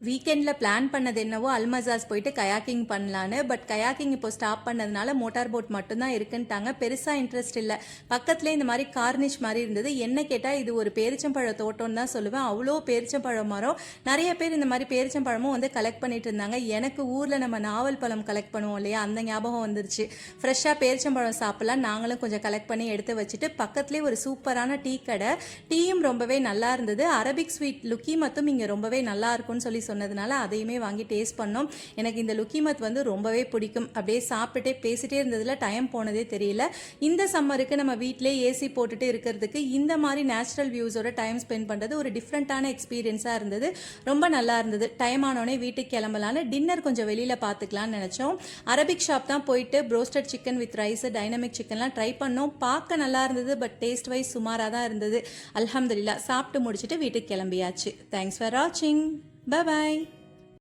வீக்கெண்டில் பிளான் பண்ணது என்னவோ அல்மசாஸ் போயிட்டு கயாக்கிங் பண்ணலான்னு. பட் கயாக்கிங் இப்போ ஸ்டாப் பண்ணதுனால மோட்டார் போட் மட்டும்தான் இருக்குன்ட்டாங்க. பெருசாக இன்ட்ரெஸ்ட் இல்லை. பக்கத்துலேயே இந்த மாதிரி கார்னிஷ் மாதிரி இருந்தது. என்ன கேட்டால் இது ஒரு பேரிச்சம்பழ தோட்டம்னு தான் சொல்லுவேன். அவ்வளோ பேரிச்சம்பழம் மரம். நிறைய பேர் இந்த மாதிரி பேரிச்சம்பழமும் வந்து கலெக்ட் பண்ணிட்டு இருந்தாங்க. எனக்கு ஊரில் நம்ம நாவல் பழம் கலெக்ட் பண்ணுவோம் இல்லையா, அந்த ஞாபகம் வந்துருச்சு. ஃப்ரெஷ்ஷாக பேரிச்சம்பழம் சாப்பிடலாம். நாங்களும் கொஞ்சம் கலெக்ட் பண்ணி எடுத்து வச்சுட்டு பக்கத்துலேயே ஒரு சூப்பரான டீ கடை. டீயும் ரொம்பவே நல்லா இருந்தது. அரபிக் ஸ்வீட் லுக்கிமத்தும் இங்கே ரொம்பவே நல்லா இருக்கும்னு சொல்லி சொன்னதுனால அதையுமே வாங்கி டேஸ்ட் பண்ணோம். எனக்கு இந்த லுக்கிமத் வந்து ரொம்பவே பிடிக்கும். அப்படியே சாப்பிட்டுட்டே பேசிட்டே இருந்ததுல டைம் போனதே தெரியல. இந்த சம்மருக்கு நம்ம வீட்டிலே ஏசி போட்டுட்டு இருக்கிறதுக்கு இந்த மாதிரி நேச்சுரல் வியூஸோட டைம் ஸ்பெண்ட் பண்ணுறது ஒரு டிஃப்ரெண்ட்டான எக்ஸ்பீரியன்ஸாக இருந்தது. ரொம்ப நல்லா இருந்தது. டைம் ஆனோடனே வீட்டுக்கு கிளம்பலான்னு டின்னர் கொஞ்சம் வெளியில் பார்த்துக்கலான்னு நினச்சோம். அரபிக் ஷாப் தான் போயிட்டு broasted chicken with rice, dynamic சிக்கன்லாம் ட்ரை பண்ணோம். பார்க்க நல்லா இருந்தது. பட் டேஸ்ட் வைஸ் சுமாராக தான் இருந்தது. அல்ஹம்துலில்லாஹ் சாப்பிட்டு முடிச்சுட்டு வீட்டுக்கு கிளம்பியாச்சு. தேங்க்ஸ் ஃபார் வாட்சிங். Bye bye.